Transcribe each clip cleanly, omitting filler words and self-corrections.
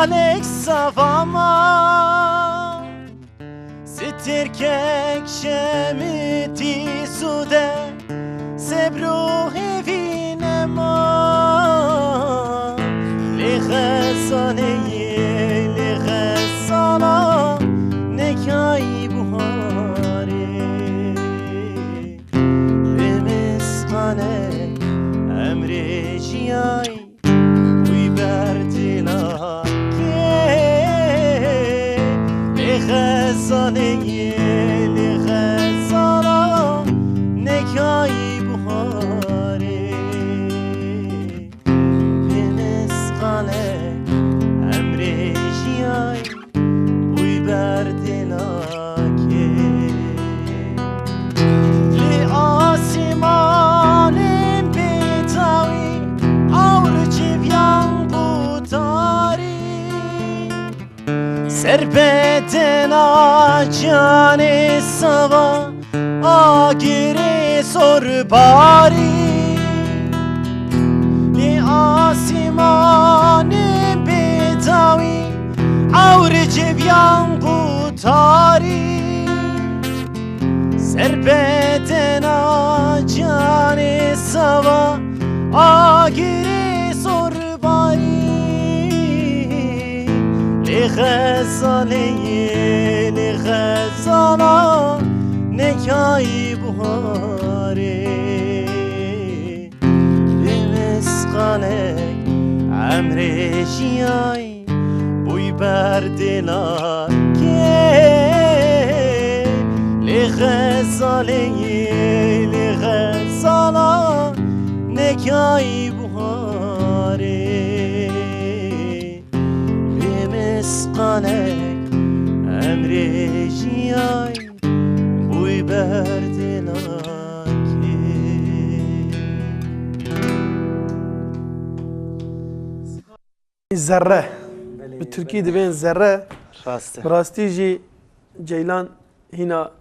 alek savama ستركك شمتي سودا سبروه في نما لغزاني لغزانا نكاي بهاري بمسقانك أمري جياي لغزانه لغزانا نکای بهاری به مسقالک امر جیای بوی بر دلاکه لی آسمان بیتاوی اور جویان بوتاری Serbetena cane sava agire sorbari li asimane betawi aure cevyan butari Serbetena cane sava agire sorbari لغزاله لغزانا نکای بهاری به مسقالک امر جیای بوی بر دلاکه لغزاله لغزانا نکای بهاری مسقالك أمر جياي بوي بردلاكي ذره بالتركي دبين ذره راسته براستي جي جيلان هنا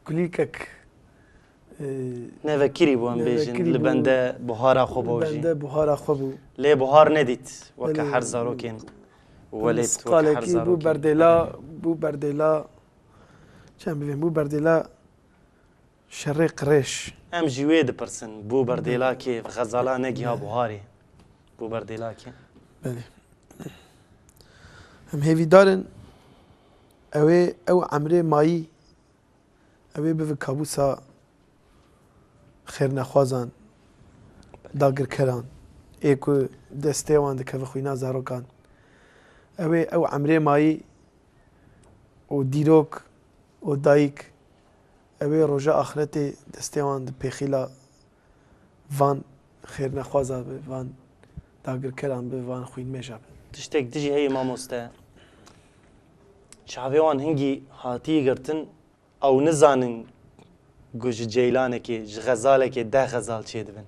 كليكك نفكري بوان بيجن لبنده بهارا خوبوجي لبنده بهارا خوبو لي بهار نديت وكا حرزاروكين وليت وكا حرزاروكين بو بردلا چند ببین بو بردلا شرق قريش ام جويد برسن بو برديلا كيف غزالا نجيها بهاري بو برديلا كي بله هم هيفي دارن او عمري ماي اوه به کابوسا خیر نخوازان داگر کران ایکو دسته وان دکه خوینا زاروکان او عمره مایی و دیروک و دایک روژا آخرت دسته وان پیخیلا وان خیر نخوازا به وان داگر کران به وان خوین میجا تشتك تجي هي ماموستا شعبيوان هنجي هاتي قرتن او نزانن گوش جیلانه که غزاله که 10 غزال چه دبن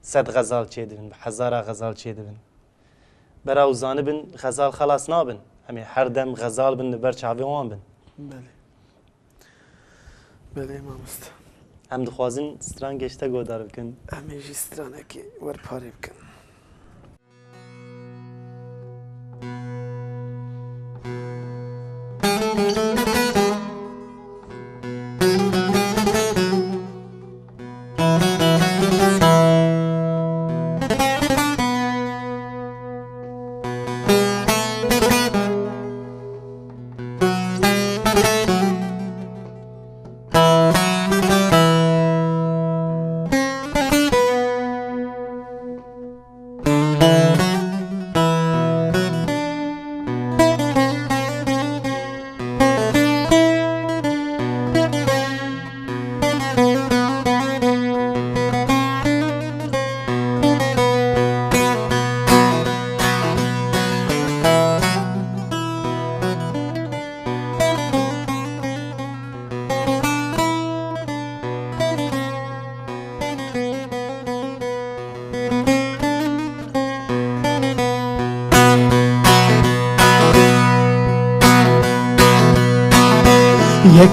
100 غزال چه دبن 1000 غزال چه دبن برا وزانبن غزال خلاص نابن همي هر دم غزال بن بر چاویوان بن بله امام است هم دخوازن ستران گشته گودار بکن همیشه سترانه که ور پاره بکن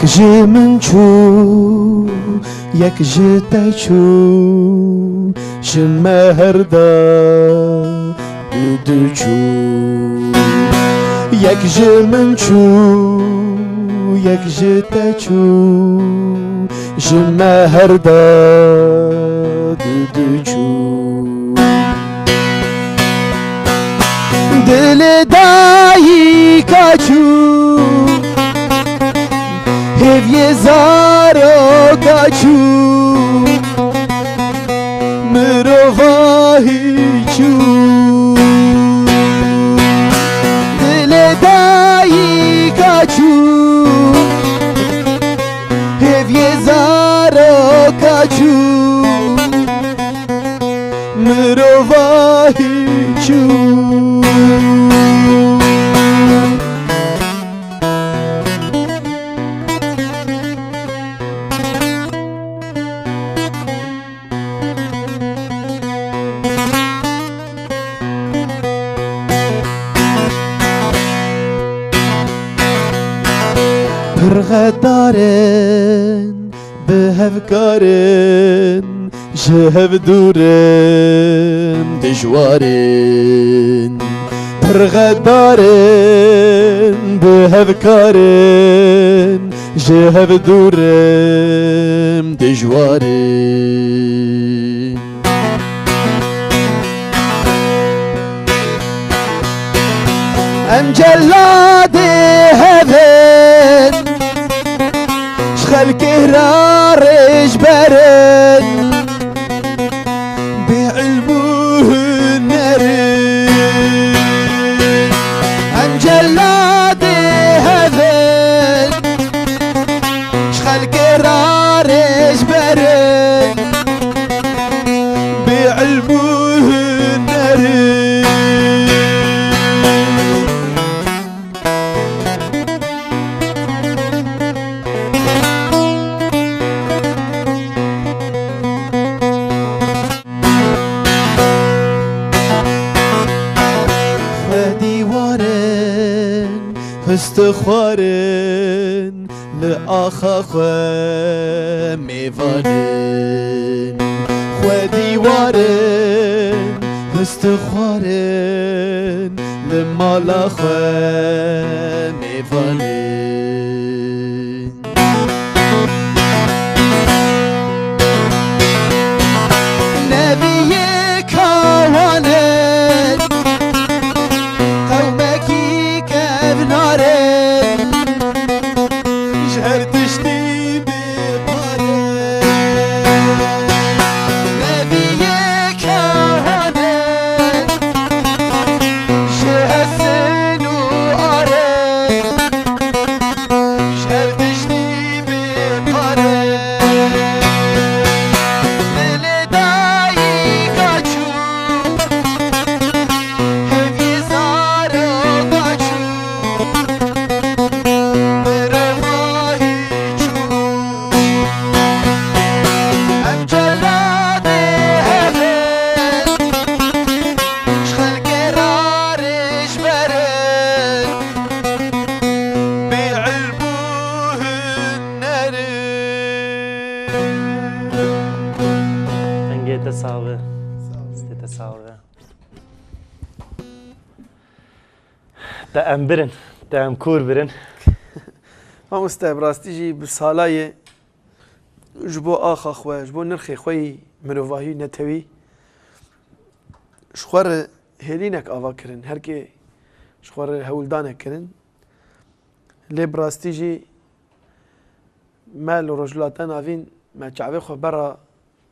یک جی من چو یک جی تا چو شمهر دا دوچو یک جمن چو یک جت چو جمه هر داد دوچو دل دایی کچو هیوی زارو کچو مروایی چو دل دایی کچو هیوی زارو کچو مروایی چو پرغدارن به هفکارن جهب دورن دجوارن پرغدارن به هفکارن جهب دورن دجوارن ام جلاد هفن خلق رارج برن بعلمه نرن عن جلاد هذن خلق رارج برن بعلمه نرن استخوارن لآخا خواه میوانن خواه دیوارن استخوارن لمالا خواه میوانن نبی کاوانن قومکی کفنارن جهر تشتی بپارن نبی کاوانن شهسن و آرن جهر تشتی بپارن دل دایی کچو هفی زارو کچو برماهی چو ام جلاد هفن خلق رارش برن بعلموه نرن Dengê te sağ be. Stê te sağ be. Te em birin. Te em kûr birin. مامۆستا بڕاستی ژی ساڵایە ji bo axa xwe ji bo nirxê xwe yî mirovahî netewî ji xwe re hêlînek ava kirin herkê ji xwe re hewildanek kirin lê bi rastî jî me li rojhilata navîn me çavê xwe bera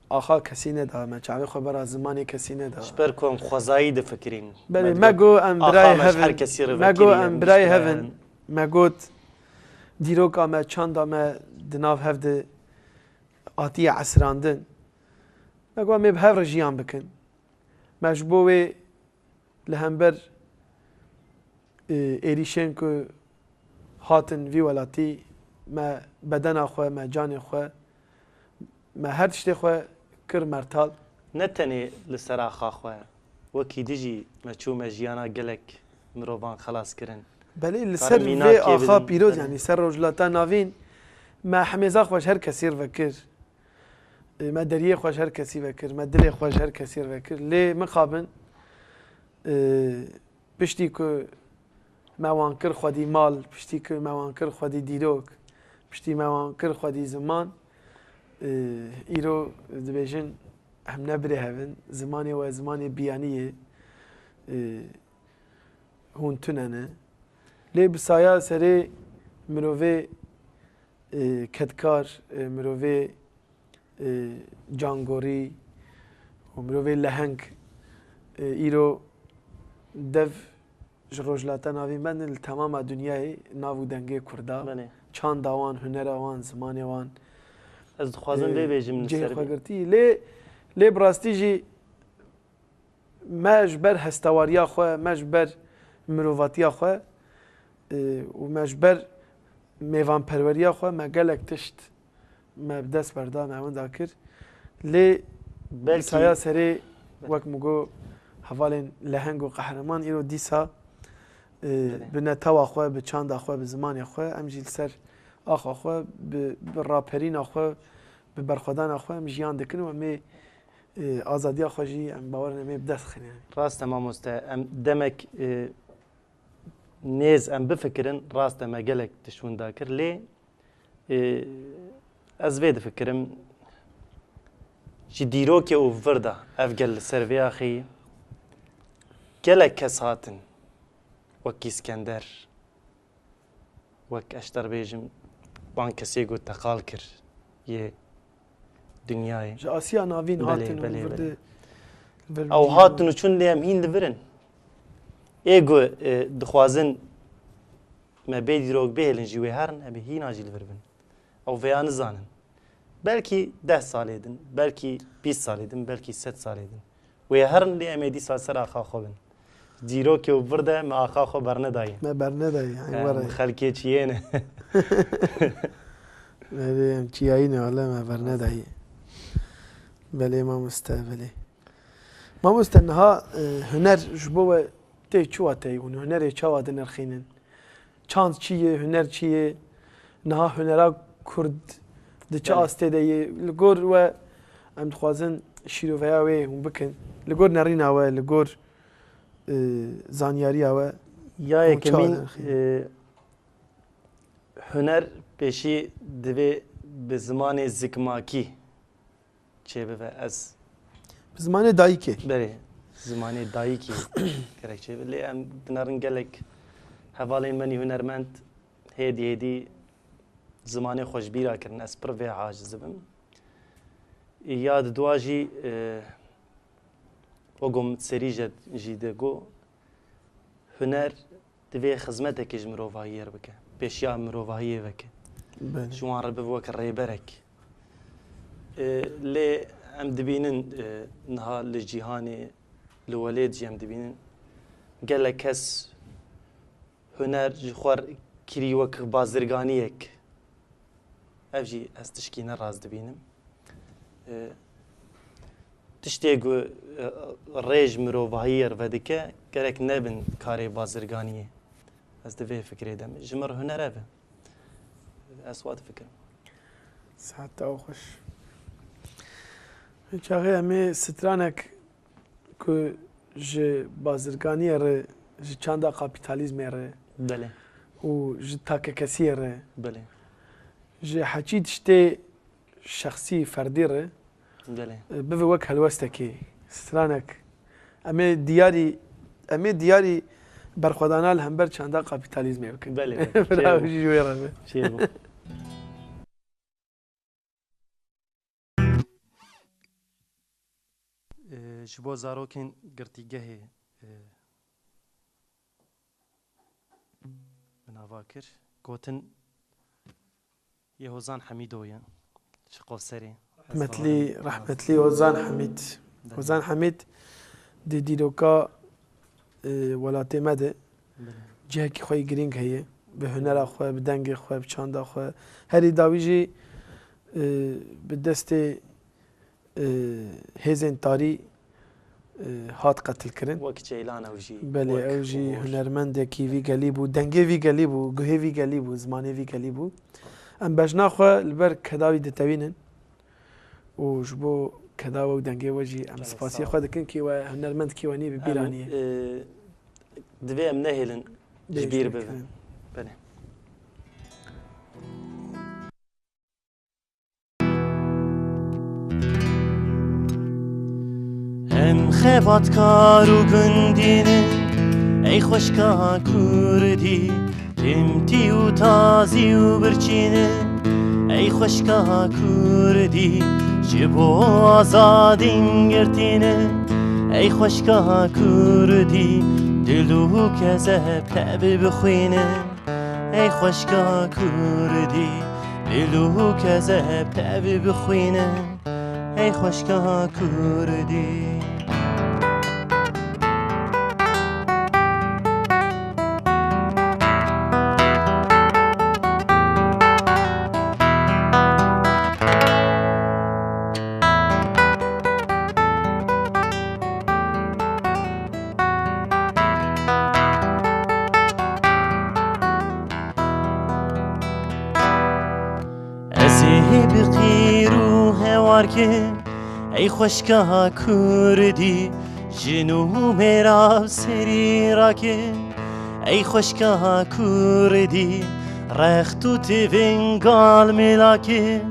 axa kesî neda me çavê xwe bera zimanê kesî neda Ji ber ku em xwezayî difikirîn. belê me got em birayê Axa me ji her kesî hevin re me got vekirîne, em birayê mişte hevin me got dîroka me çanda me di nav hev de atiye esrandin me got em ê bi hev re jiyan bikin me ji bo wê li hember êrîşên ku hatin vî welatî me bedena xwe me canê xwe me her tiştê xwe kir mertal Ne tenê li ser axa xwe. Wekî dijî me çû me jiyana gelek mirovan xelas kirin. belê li Karê ser mîna vê kê axa bidin, pîroz belê. yanî ser rojhilata navîn me hemêza xwe ji her kesî re vekir me deriyê xwe ji her kesî vekir me dilê xwe ji her kesî re vekir lê mixabin پشتی که موان کر خودی مال پشتی که موان کر خودی دیروک پشتی موان کر خودی زمان ایرو دبیجن هم نبره هفن زمانی و زمانی بیانیه هون تننه لی بسایا سری مروه کدکار مروه جانگوری و مروه لهنگ ایرو دف جروجلاتا ناوی من تمام دنیای ناو دنگه کرده چند آوان هنر آوان زمان آوان از خوازم ببیجم جه خواگرتی لی براستی جی مجبر هستواریا خواه مجبر مرواتیا خواه و مجبر میوان پروریا خواه مگلک تشت مبدس بردا معمون داکر لی سایا سری وک مگو حوالین لهنگ و قهرمان ایرو دیسا بنا توا خواه به چاند خواه به زمان خواه امجیل سر آخوا خواه به راپرین خواه به برخودان خواه امجیان دکن و می آزادی خواه جی ام باور نمی بدست خینه راست ما مسته ام دمک نیز ام بفکرن راست ما گلک تشون داکر لی از وید فکرم جی دیروکی او وردا افگل سروی آخی گلک کس هاتن وک اسکندر وک اشتر بیجم وان کسی گو تقال کر یه دنیای جا آسیا ناوین هاتن ورده او هاتن و چون لیم هین دورن ایگو دخوازن ما بیدی روگ بهلن جوی هرن ابی هین آجیل وربن او ویان زانن belki 10 saleydin, belki 20 saleydin, belki 7 saleydin. Ve her'n li emedi salser axa xobin. Diro ki o vurda me axa xo berne dayi. Me berne dayi. Xelki çiyene. Beli çiyayine valla me berne dayi. Beli ma müstebeli. Ma müstenha hüner jbo ve te çuva te un hüneri çava de nerxinin. Çans çiye, hüner çiye. Naha hünera kurd de çe astedeye ligor ve em dixwazin şîrovaya wê hûn bikin li gor nerîna we li gor zanyariya we ya yekemîn huner pêşî divê bi zimanê zikmakî çêbive ez bi zimanê dayîkê berê zimanê dayîkî gerek çêbive lê em dinarin gelek hevalên menî hunermend hêdî hêdî زمانی خوشبیرا کردن از پر وی عاجز بم یاد دواجی وگم سری جیده گو هنر دوی خدمت کج مروفایی بکه پیشیا مروفایی بکه جوان رب وک ریبرک لی ام دبینن نها لجیهانی لولید جی ام دبینن گل کس هنر جخور کری وک بازرگانیک evjî ez tişkî neraz dibînim tiştê ku rêj mirovahiyê vedike gerek nebin karê bazirganiyê ez di vê fikrê de me ji mir huner ev e ez wat difikirim saeta xweş çaxê em ê stranek ku ji bazirganiyê re ji çanda kapîtalîzmê re belê û ji takekesiyê re belê ji heçî tiştê şexsî ferdî re bive wek helwestekê stranek em ê diyarî berxwedana li hember çanda kapîtalîzmê bikin belê jî wê re ji bo zarokên girtîgehê binava kir gotin Yehozan Hamido'ya Şıkovseri rahmetli Ozan Hamid Ozan Hamid de diroka welatê me de cihekî xwe girîng heye bi hunera xwe bi dengê xwe bi çanda xwe herî dawî jî bi destê hêzên tarî hat qetilkirin wek Ceylan ew jî belê ew jî hunermendekî vî gelî bû dengê vî gelî bû guhê vî gelî bû zimanê vî gelî bû em bejna xwe li ber kedawî ditewînin û ji bo کەداوە و دەنگێ وەژی ئەم سپاسی خۆ دەکەن کیوە هەنەرمەند کیوەنی ببیرانیە divê em nehêlin ji bîr bibin. Belê. Em xebatkar û gundînin ey xweşka Kurdî timtî û tazî û birçînin ey xweşka Kurdî ji bo azadîn girtînin ey xweşka Kurdî dil û kezeb tevî bixwînin ey xweşka Kurdî dil û kezeb tevî bixwînin ey xweşka Kurdî. بقیر و هوار که ای خشکا کردی جنو میرا سری را که ای خشکا کردی رختو تیونگال میلا که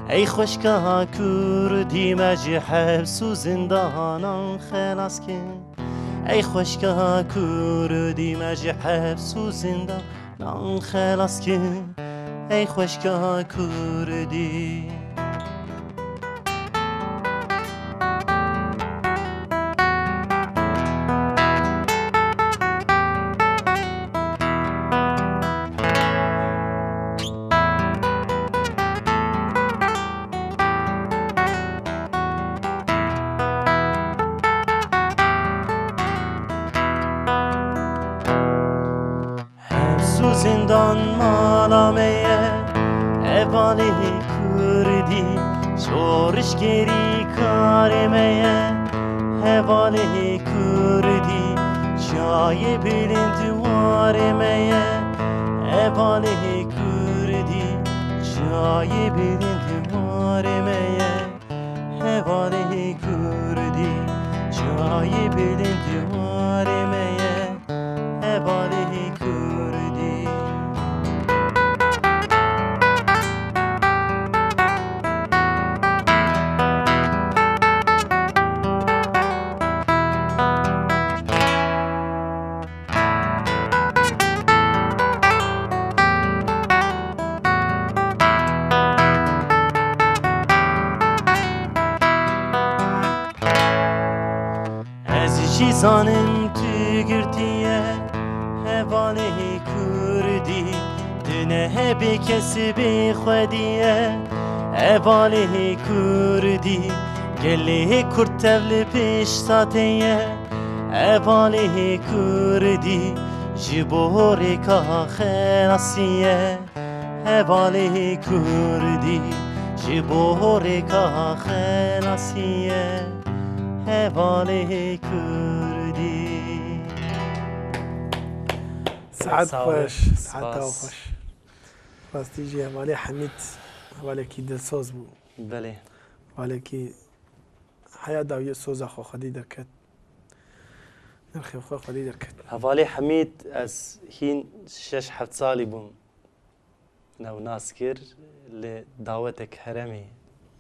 ای خشکا کردی مجی حبس و زندانان خلاص که ای خشکا کردی مجی حبس و زندانان خلاص که ای خشکا کردی. زندان مالامیه اوالی کردی شورشگری کارمیه اوالی کردی جای بلندوارمیه اوالی کردی جای بلندوارمیه اوالی کردی جای بلندوارمیه اوالی کردی. زانم تو گرتیه هوالی کردی دنه بی کسی بی خودیه هوالی کردی گلی کرد تول پیش ساتیه هوالی کردی جبوری که خلاصیه هوالی کردی جبوری که خلاصیه هوالی کردی. سعد خوش سعد خوش راستی جی هوالی حمید هوالی کی دلسوز بو بله هوالی کی حیا داوی سوز خو خدی درکت نرخی خو خدی درکت هوالی حمید از هین 6-7 سالی بوم نو ناس کر لدعوتك هرمي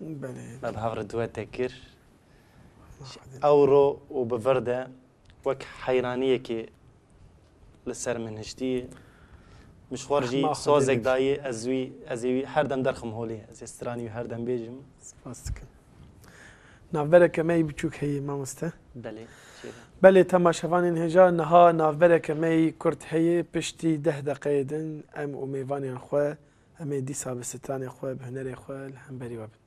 بله ما بهور دواتك كر أورو وبفردة وك حيرانية كي لسر من هشتي مش خارجي صوزك داي أزوي هردم درخم هولي أزي استراني هردم بيجم سپاسك نافبرك ماي بچوك هي ما مسته بله بله تماشاوان هجا نها نافبرك ماي كرت هي بشتي 10 دقيقة ام وميفاني خو ام دي ساب ستاني خو بهنري خو الحمبري وابن